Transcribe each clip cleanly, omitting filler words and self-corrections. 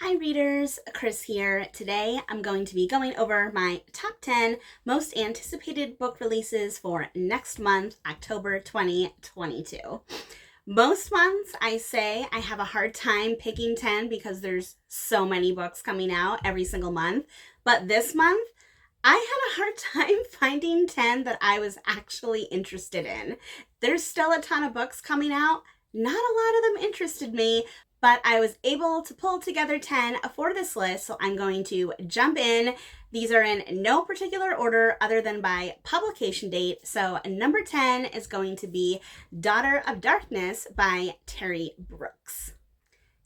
Hi readers, Chris here. Today I'm going to be going over my top 10 most anticipated book releases for next month, October 2022. Most months I say I have a hard time picking 10 because there's so many books coming out every single month. But this month, I had a hard time finding 10 that I was actually interested in. There's still a ton of books coming out. Not a lot of them interested me, but I was able to pull together 10 for this list, so I'm going to jump in. These are in no particular order other than by publication date. So number 10 is going to be Daughter of Darkness by Terry Brooks.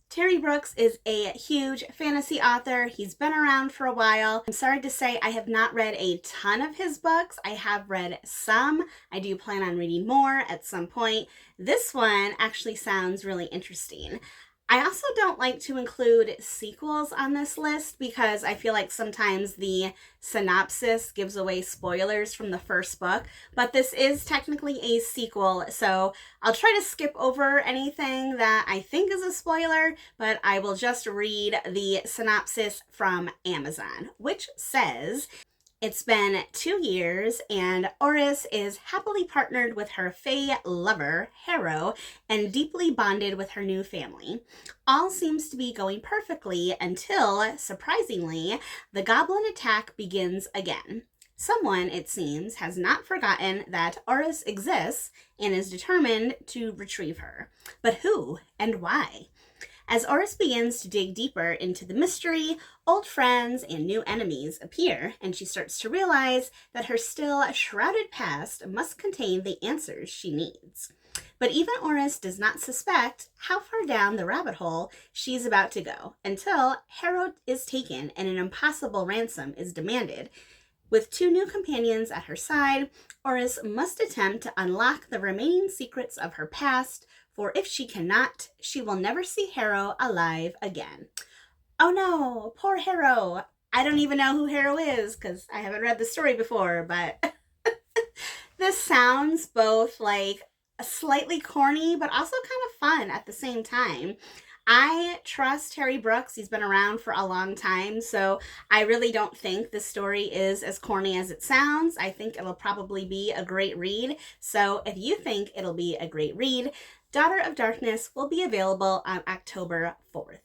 Terry Brooks is a huge fantasy author. He's been around for a while. I'm sorry to say I have not read a ton of his books. I have read some. I do plan on reading more at some point. This one actually sounds really interesting. I also don't like to include sequels on this list because I feel like sometimes the synopsis gives away spoilers from the first book, but this is technically a sequel, so I'll try to skip over anything that I think is a spoiler, but I will just read the synopsis from Amazon, which says, it's been 2 years, and Oris is happily partnered with her fae lover, Harrow, and deeply bonded with her new family. All seems to be going perfectly until, surprisingly, the goblin attack begins again. Someone, it seems, has not forgotten that Oris exists and is determined to retrieve her. But who and why? As Oris begins to dig deeper into the mystery, old friends and new enemies appear, and she starts to realize that her still shrouded past must contain the answers she needs. But even Oris does not suspect how far down the rabbit hole she's about to go until Harrow is taken and an impossible ransom is demanded. With 2 new companions at her side, Oris must attempt to unlock the remaining secrets of her past, for if she cannot, she will never see Harrow alive again. Oh no, poor Harrow. I don't even know who Harrow is because I haven't read the story before, but this sounds both like slightly corny, but also kind of fun at the same time. I trust Terry Brooks. He's been around for a long time, so I really don't think this story is as corny as it sounds. I think it'll probably be a great read. So if you think it'll be a great read, Daughter of Darkness will be available on October 4th.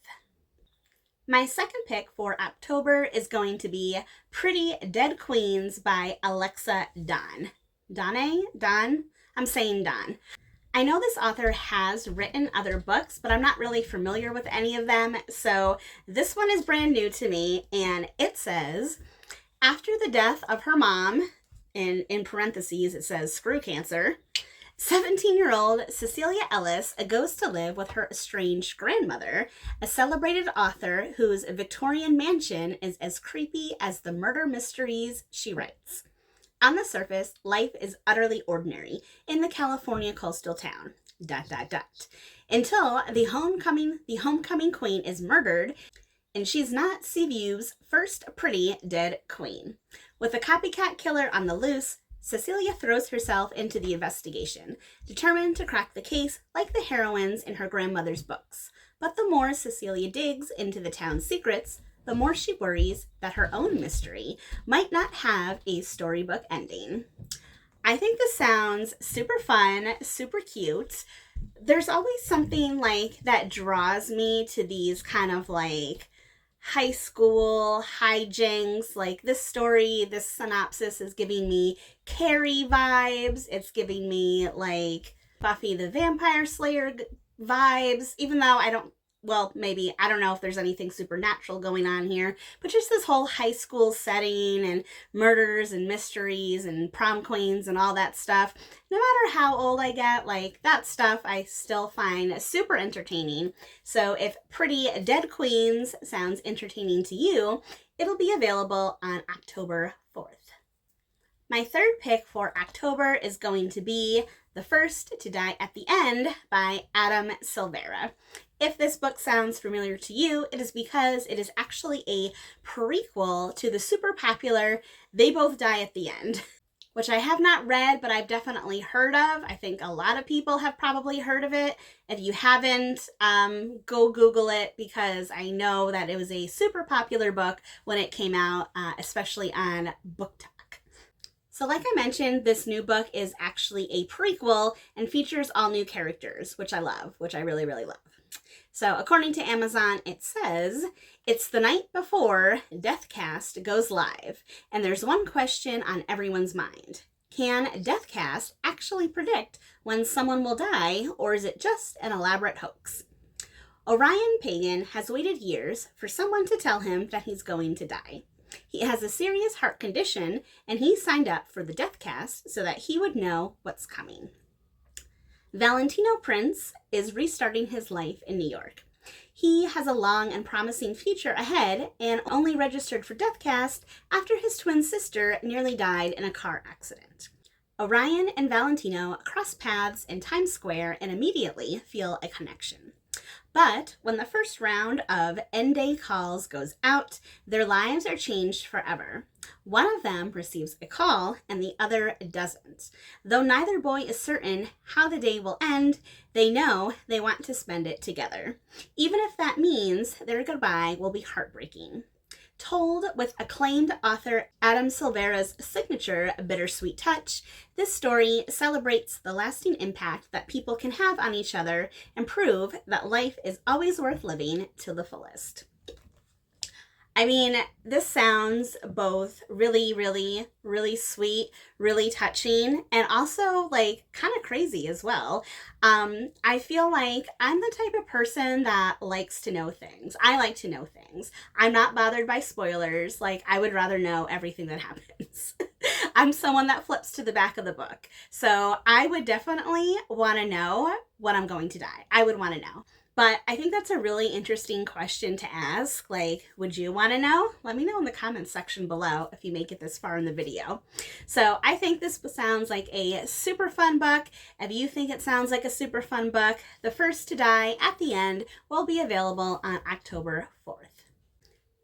My second pick for October is going to be Pretty Dead Queens by Alexa Donne. Don? I'm saying Don. I know this author has written other books, but I'm not really familiar with any of them, so this one is brand new to me, and it says, after the death of her mom, and in parentheses it says screw cancer, 17-year-old Cecilia Ellis goes to live with her estranged grandmother, a celebrated author whose Victorian mansion is as creepy as the murder mysteries she writes. On the surface, life is utterly ordinary in the California coastal town. ... Until the homecoming queen is murdered, and she's not Seaview's first pretty dead queen. With a copycat killer on the loose, Cecilia throws herself into the investigation, determined to crack the case like the heroines in her grandmother's books. But the more Cecilia digs into the town's secrets, the more she worries that her own mystery might not have a storybook ending. I think this sounds super fun, super cute. There's always something like that draws me to these kind of like high school hijinks. Like this story, this synopsis is giving me Carrie vibes. It's giving me like Buffy the Vampire Slayer vibes, even though maybe, I don't know if there's anything supernatural going on here, but just this whole high school setting and murders and mysteries and prom queens and all that stuff. No matter how old I get, like that stuff I still find super entertaining. So if Pretty Dead Queens sounds entertaining to you, it'll be available on October 4th. My third pick for October is going to be The First to Die at the End by Adam Silvera. If this book sounds familiar to you, it is because it is actually a prequel to the super popular They Both Die at the End. which I have not read, but I've definitely heard of. I think a lot of people have probably heard of it. If you haven't, go Google it, because I know that it was a super popular book when it came out, especially on BookTok. So like I mentioned, this new book is actually a prequel and features all new characters, which I love, which I really, really love. So according to Amazon, it says, it's the night before Deathcast goes live, and there's one question on everyone's mind. Can Deathcast actually predict when someone will die, or is it just an elaborate hoax? Orion Pagan has waited years for someone to tell him that he's going to die. He has a serious heart condition, and he signed up for the Deathcast so that he would know what's coming. Valentino Prince is restarting his life in New York. He has a long and promising future ahead, and only registered for Deathcast after his twin sister nearly died in a car accident. Orion and Valentino cross paths in Times Square and immediately feel a connection. But when the first round of end day calls goes out, their lives are changed forever. One of them receives a call and the other doesn't. Though neither boy is certain how the day will end, they know they want to spend it together, even if that means their goodbye will be heartbreaking. Told with acclaimed author Adam Silvera's signature bittersweet touch, this story celebrates the lasting impact that people can have on each other and prove that life is always worth living to the fullest. I mean, this sounds both really, really, really sweet, really touching, and also like kind of crazy as well. I feel like I'm the type of person that likes to know things. I like to know things. I'm not bothered by spoilers. Like, I would rather know everything that happens. I'm someone that flips to the back of the book. So I would definitely want to know when I'm going to die. I would want to know. But I think that's a really interesting question to ask. Like, would you want to know? Let me know in the comments section below if you make it this far in the video. So I think this sounds like a super fun book. If you think it sounds like a super fun book, The First to Die at the End will be available on October 4th.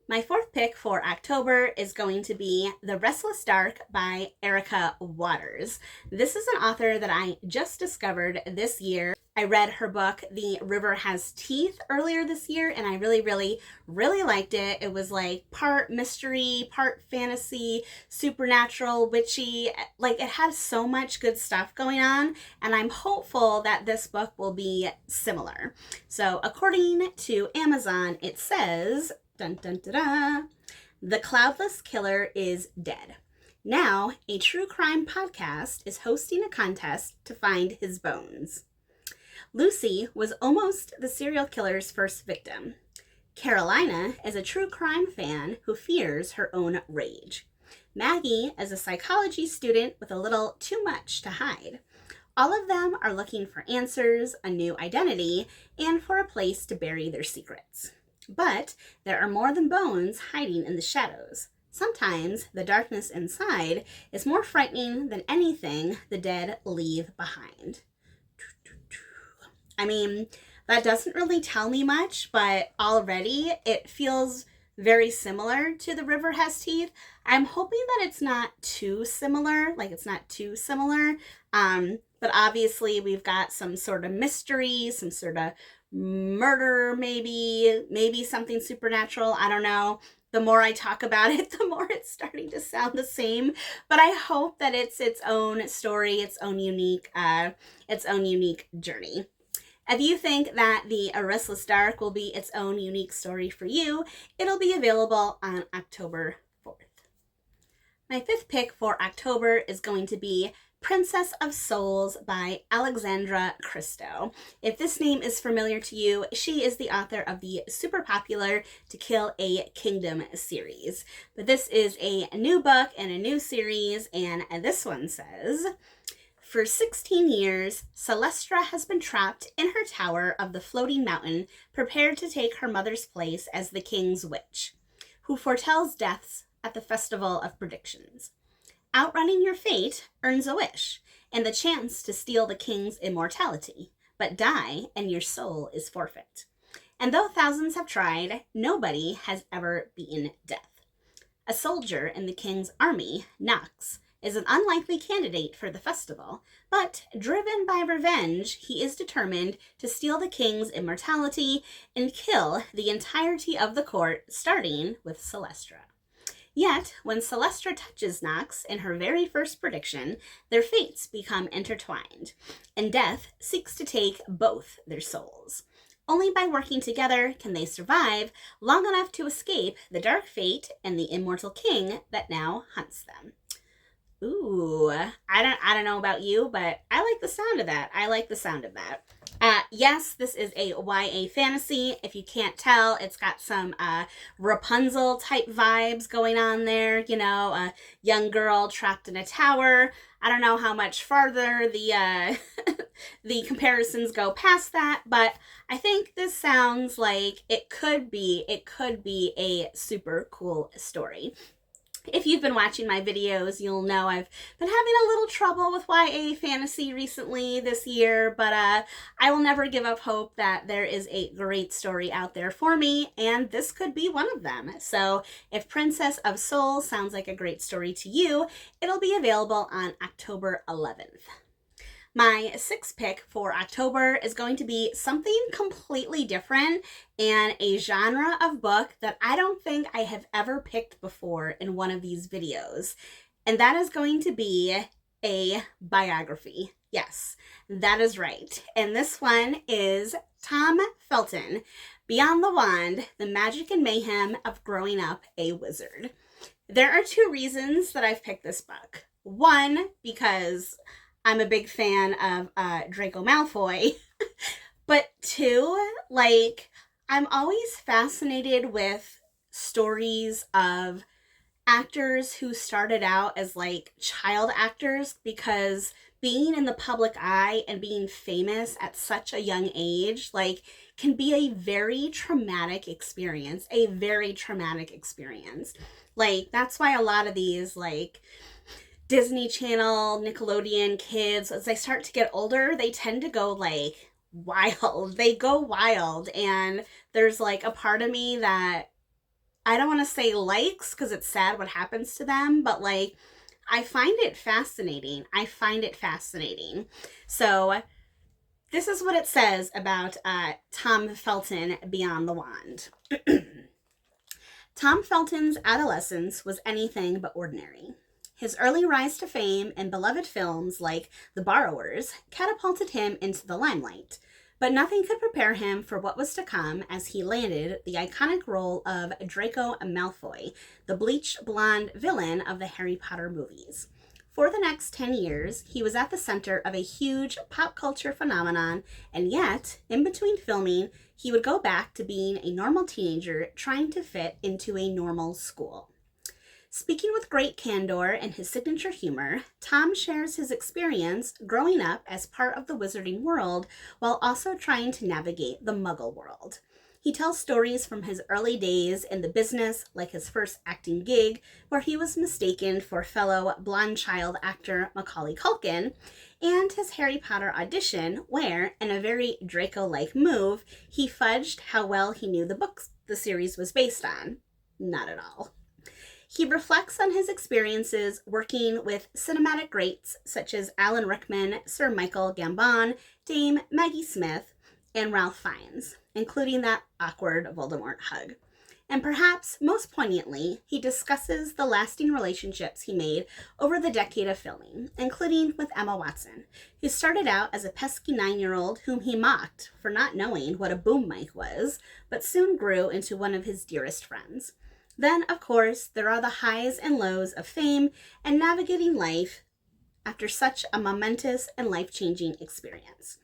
My fourth pick for October is going to be The Restless Dark by Erica Waters. This is an author that I just discovered this year. I read her book, The River Has Teeth, earlier this year, and I really, really, really liked it. It was like part mystery, part fantasy, supernatural, witchy. Like, it had so much good stuff going on, and I'm hopeful that this book will be similar. So according to Amazon, it says, dun dun da da, the cloudless killer is dead. Now, a true crime podcast is hosting a contest to find his bones. Lucy was almost the serial killer's first victim. Carolina is a true crime fan who fears her own rage. Maggie is a psychology student with a little too much to hide. All of them are looking for answers, a new identity, and for a place to bury their secrets. But there are more than bones hiding in the shadows. Sometimes the darkness inside is more frightening than anything the dead leave behind. I mean, that doesn't really tell me much, but already it feels very similar to The River Has Teeth. I'm hoping that it's not too similar, but obviously we've got some sort of mystery, some sort of murder, maybe something supernatural. I don't know. The more I talk about it, the more it's starting to sound the same. But I hope that it's its own story, its own unique journey. If you think that The Restless Dark will be its own unique story for you, it'll be available on October 4th. My fifth pick for October is going to be Princess of Souls by Alexandra Christo. If this name is familiar to you, she is the author of the super popular To Kill a Kingdom series. But this is a new book and a new series, and this one says, for 16 years, Celestra has been trapped in her tower of the floating mountain, prepared to take her mother's place as the king's witch, who foretells deaths at the Festival of Predictions. Outrunning your fate earns a wish, and the chance to steal the king's immortality, but die and your soul is forfeit. And though thousands have tried, nobody has ever beaten death. A soldier in the king's army knocks, is an unlikely candidate for the festival, but driven by revenge, he is determined to steal the king's immortality and kill the entirety of the court, starting with Celestra. Yet, when Celestra touches Nox in her very first prediction, their fates become intertwined, and death seeks to take both their souls. Only by working together can they survive long enough to escape the dark fate and the immortal king that now hunts them. Ooh, I don't know about you, but I like the sound of that. I like the sound of that. Yes, this is a YA fantasy. If you can't tell, it's got some Rapunzel type vibes going on there. You know, a young girl trapped in a tower. I don't know how much farther the the comparisons go past that, but I think this sounds like it could be a super cool story. If you've been watching my videos, you'll know I've been having a little trouble with YA fantasy recently this year, but I will never give up hope that there is a great story out there for me, and this could be one of them. So if Princess of Soul sounds like a great story to you, it'll be available on October 11th. My sixth pick for October is going to be something completely different and a genre of book that I don't think I have ever picked before in one of these videos. And that is going to be a biography. Yes, that is right. And this one is Tom Felton, Beyond the Wand, The Magic and Mayhem of Growing Up a Wizard. There are two reasons that I've picked this book. One, because I'm a big fan of Draco Malfoy. But two, like, I'm always fascinated with stories of actors who started out as, like, child actors, because being in the public eye and being famous at such a young age, like, can be a very traumatic experience. Like, that's why a lot of these, like, Disney Channel, Nickelodeon kids, as they start to get older, they tend to go, like, wild. They go wild, and there's, like, a part of me that I don't want to say likes, because it's sad what happens to them, but, like, I find it fascinating. So this is what it says about Tom Felton, Beyond the Wand. Tom Felton's adolescence was anything but ordinary. His early rise to fame in beloved films like The Borrowers catapulted him into the limelight, but nothing could prepare him for what was to come as he landed the iconic role of Draco Malfoy, the bleached blonde villain of the Harry Potter movies. For the next 10 years, he was at the center of a huge pop culture phenomenon, and yet, in between filming, he would go back to being a normal teenager trying to fit into a normal school. Speaking with great candor and his signature humor, Tom shares his experience growing up as part of the wizarding world while also trying to navigate the Muggle world. He tells stories from his early days in the business, like his first acting gig, where he was mistaken for fellow blonde child actor Macaulay Culkin, and his Harry Potter audition, where, in a very Draco-like move, he fudged how well he knew the books the series was based on. Not at all. He reflects on his experiences working with cinematic greats such as Alan Rickman, Sir Michael Gambon, Dame Maggie Smith, and Ralph Fiennes, including that awkward Voldemort hug. And perhaps most poignantly, he discusses the lasting relationships he made over the decade of filming, including with Emma Watson, who started out as a pesky 9-year-old whom he mocked for not knowing what a boom mic was, but soon grew into one of his dearest friends. Then, of course, there are the highs and lows of fame and navigating life after such a momentous and life-changing experience.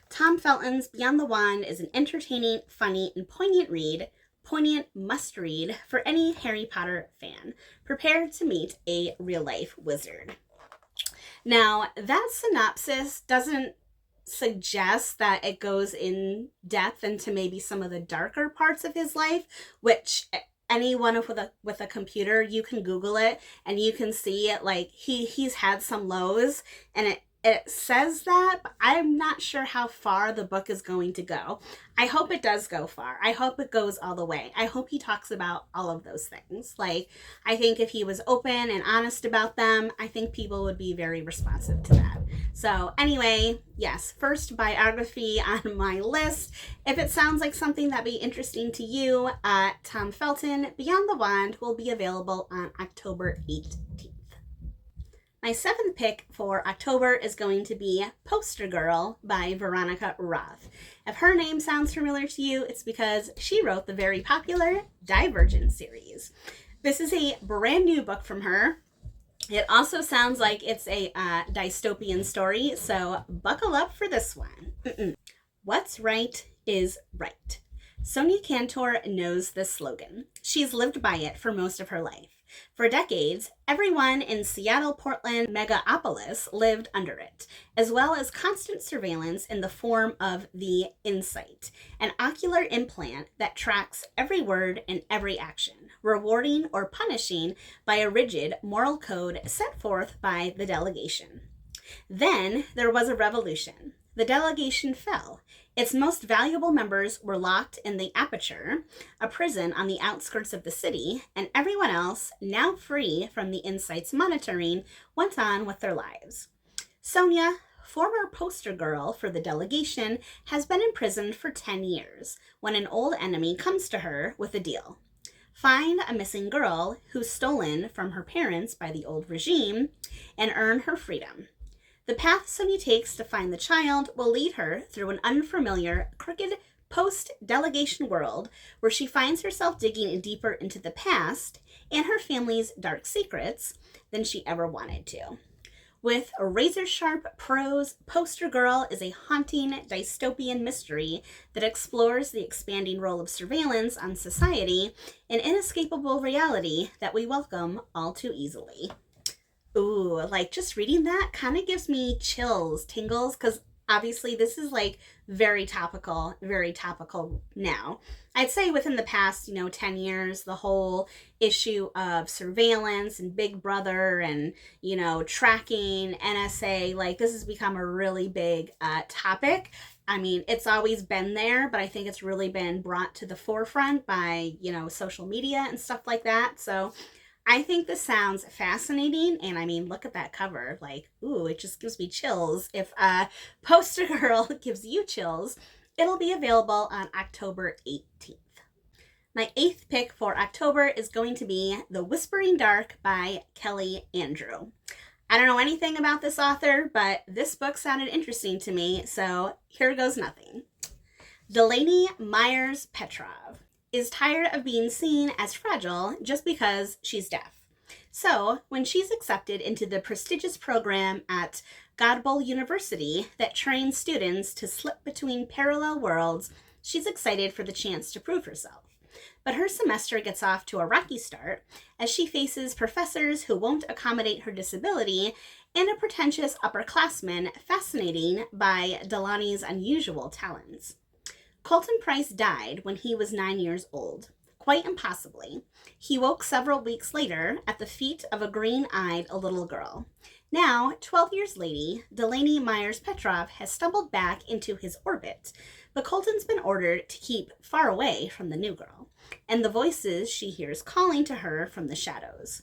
Tom Felton's Beyond the Wand is an entertaining, funny, and poignant must-read for any Harry Potter fan prepared to meet a real-life wizard. Now, that synopsis doesn't suggest that it goes in depth into maybe some of the darker parts of his life, which anyone with a computer, you can Google it and you can see it. Like, he's had some lows, and It says that, but I'm not sure how far the book is going to go. I hope it does go far. I hope it goes all the way. I hope he talks about all of those things. Like, I think if he was open and honest about them, I think people would be very responsive to that. So anyway, yes, first biography on my list. If it sounds like something that'd be interesting to you, Tom Felton, Beyond the Wand will be available on October 18th. My seventh pick for October is going to be Poster Girl by Veronica Roth. If her name sounds familiar to you, it's because she wrote the very popular Divergent series. This is a brand new book from her. It also sounds like it's a dystopian story, so buckle up for this one. What's right is right. Sonia Cantor knows this slogan. She's lived by it for most of her life. For decades, everyone in Seattle, Portland, megapolis lived under it, as well as constant surveillance in the form of the Insight, an ocular implant that tracks every word and every action, rewarding or punishing by a rigid moral code set forth by the delegation. Then there was a revolution. The delegation fell. Its most valuable members were locked in the Aperture, a prison on the outskirts of the city, and everyone else, now free from the Insight's monitoring, went on with their lives. Sonia, former poster girl for the delegation, has been imprisoned for 10 years when an old enemy comes to her with a deal. Find a missing girl who's stolen from her parents by the old regime and earn her freedom. The path Sonia takes to find the child will lead her through an unfamiliar, crooked post-delegation world where she finds herself digging deeper into the past and her family's dark secrets than she ever wanted to. With a razor-sharp prose, Poster Girl is a haunting dystopian mystery that explores the expanding role of surveillance on society, an inescapable reality that we welcome all too easily. Ooh, like just reading that kind of gives me chills, tingles, because obviously this is like very topical now. I'd say within the past, 10 years, the whole issue of surveillance and Big Brother and, tracking, NSA, like this has become a really big topic. I mean, it's always been there, but I think it's really been brought to the forefront by, social media and stuff like that. So I think this sounds fascinating, and I mean, look at that cover. Like, ooh, it just gives me chills. If Poster Girl gives you chills, it'll be available on October 18th. My eighth pick for October is going to be The Whispering Dark by Kelly Andrew. I don't know anything about this author, but this book sounded interesting to me, so here goes nothing. Delaney Myers Petrov is tired of being seen as fragile just because she's deaf. So, when she's accepted into the prestigious program at Godboll University that trains students to slip between parallel worlds, she's excited for the chance to prove herself. But her semester gets off to a rocky start as she faces professors who won't accommodate her disability and a pretentious upperclassman fascinated by Delaney's unusual talents. Colton Price died when he was 9 years old. Quite impossibly. He woke several weeks later at the feet of a green-eyed little girl. Now, 12 years later, Delaney Myers Petrov has stumbled back into his orbit, but Colton's been ordered to keep far away from the new girl, and the voices she hears calling to her from the shadows.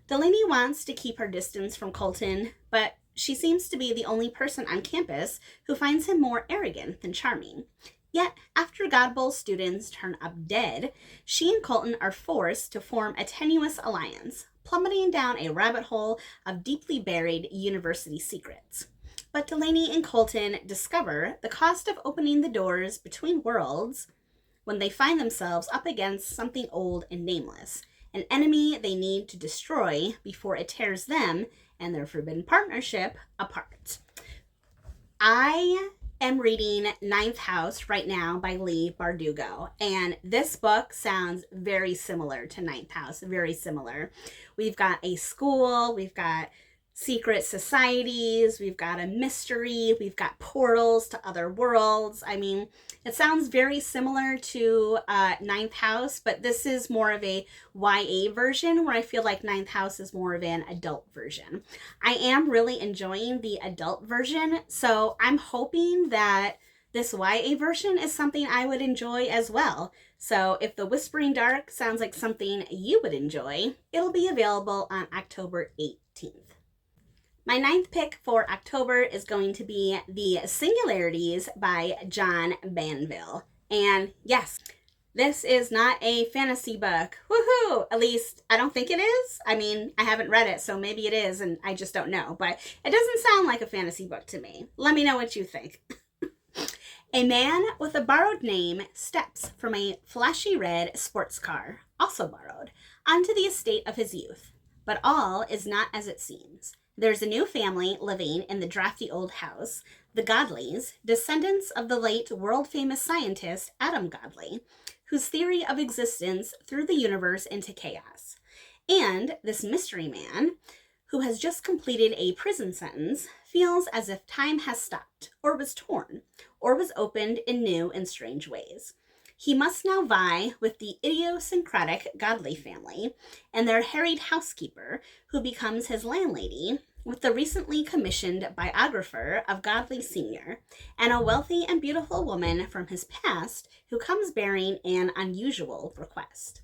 Delaney wants to keep her distance from Colton, but she seems to be the only person on campus who finds him more arrogant than charming. Yet, after Godboll students turn up dead, she and Colton are forced to form a tenuous alliance, plummeting down a rabbit hole of deeply buried university secrets. But Delaney and Colton discover the cost of opening the doors between worlds when they find themselves up against something old and nameless, an enemy they need to destroy before it tears them and their forbidden partnership apart. I am reading Ninth House right now by Leigh Bardugo, and this book sounds very similar to Ninth House, very similar. We've got a school, we've got secret societies, we've got a mystery, we've got portals to other worlds. I mean, it sounds very similar to Ninth House, but this is more of a YA version, where I feel like Ninth House is more of an adult version. I am really enjoying the adult version, so I'm hoping that this YA version is something I would enjoy as well. So if The Whispering Dark sounds like something you would enjoy, it'll be available on October 18th. My ninth pick for October is going to be The Singularities by John Banville. And yes, this is not a fantasy book. Woohoo! At least I don't think it is. I mean, I haven't read it, so maybe it is and I just don't know. But it doesn't sound like a fantasy book to me. Let me know what you think. A man with a borrowed name steps from a flashy red sports car, also borrowed, onto the estate of his youth. But all is not as it seems. There's a new family living in the drafty old house, the Godleys, descendants of the late world-famous scientist Adam Godley, whose theory of existence threw the universe into chaos. And this mystery man, who has just completed a prison sentence, feels as if time has stopped, or was torn, or was opened in new and strange ways. He must now vie with the idiosyncratic Godley family and their harried housekeeper, who becomes his landlady, with the recently commissioned biographer of Godley Sr., and a wealthy and beautiful woman from his past who comes bearing an unusual request.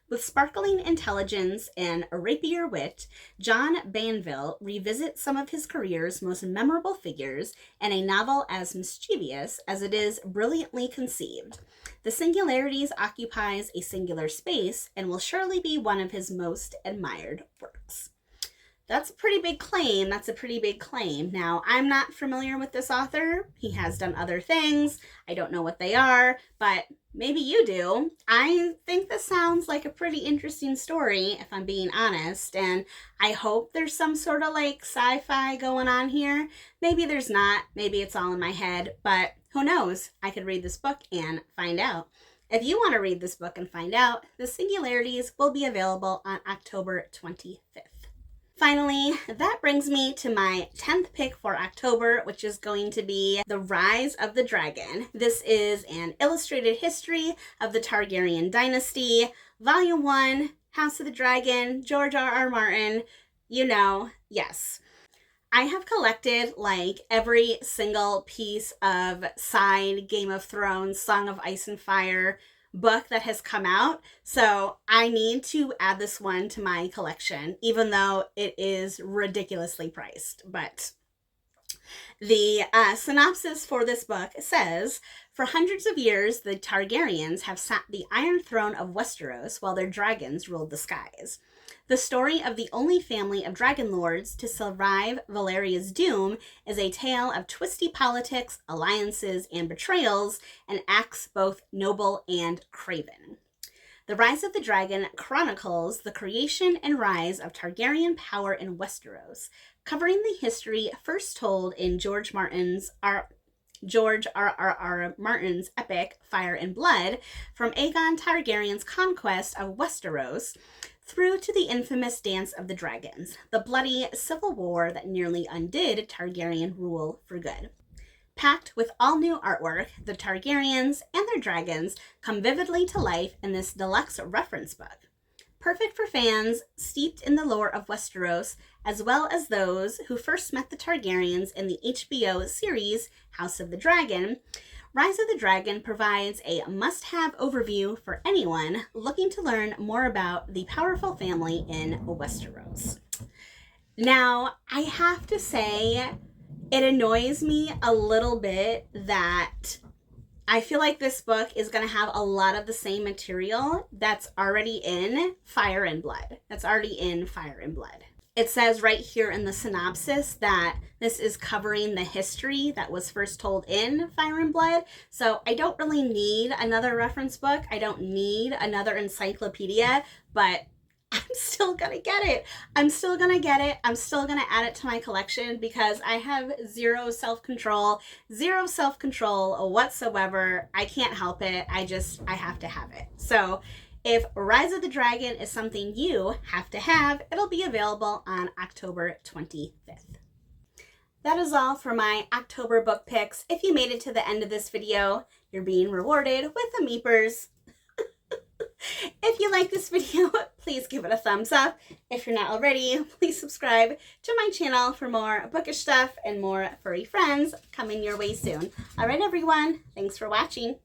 With sparkling intelligence and a rapier wit, John Banville revisits some of his career's most memorable figures in a novel as mischievous as it is brilliantly conceived. The Singularities occupies a singular space and will surely be one of his most admired works. That's a pretty big claim. Now, I'm not familiar with this author. He has done other things. I don't know what they are, but maybe you do. I think this sounds like a pretty interesting story, if I'm being honest, and I hope there's some sort of like sci-fi going on here. Maybe there's not. Maybe it's all in my head, but who knows? I could read this book and find out. If you want to read this book and find out, The Singularities will be available on October 25th. Finally, that brings me to my 10th pick for October, which is going to be The Rise of the Dragon. This is an illustrated history of the Targaryen dynasty, Volume 1, House of the Dragon, George R.R. Martin. You know, yes. I have collected like every single piece of side Game of Thrones, Song of Ice and Fire book that has come out, so I need to add this one to my collection, even though it is ridiculously priced. But the synopsis for this book says, for hundreds of years, the Targaryens have sat the Iron Throne of Westeros while their dragons ruled the skies. The story of the only family of dragon lords to survive Valeria's doom is a tale of twisty politics, alliances, and betrayals, and acts both noble and craven. The Rise of the Dragon chronicles the creation and rise of Targaryen power in Westeros, covering the history first told in George R.R.R. Martin's epic Fire and Blood, from Aegon Targaryen's conquest of Westeros through to the infamous Dance of the Dragons, the bloody civil war that nearly undid Targaryen rule for good. Packed with all-new artwork, the Targaryens and their dragons come vividly to life in this deluxe reference book. Perfect for fans steeped in the lore of Westeros, as well as those who first met the Targaryens in the HBO series House of the Dragon, Rise of the Dragon provides a must-have overview for anyone looking to learn more about the powerful family in Westeros. Now, I have to say, it annoys me a little bit that I feel like this book is going to have a lot of the same material that's already in Fire and Blood. It says right here in the synopsis that this is covering the history that was first told in Fire and Blood. So I don't really need another reference book. I don't need another encyclopedia, but I'm still going to get it. I'm still going to add it to my collection because I have zero self-control whatsoever. I can't help it. I have to have it. So If Rise of the Dragon is something you have to have, it'll be available on October 25th. That is all for my October book picks. If you made it to the end of this video, you're being rewarded with the Meepers. If you like this video, please give it a thumbs up. If you're not already, please subscribe to my channel for more bookish stuff and more furry friends coming your way soon. All right, everyone. Thanks for watching.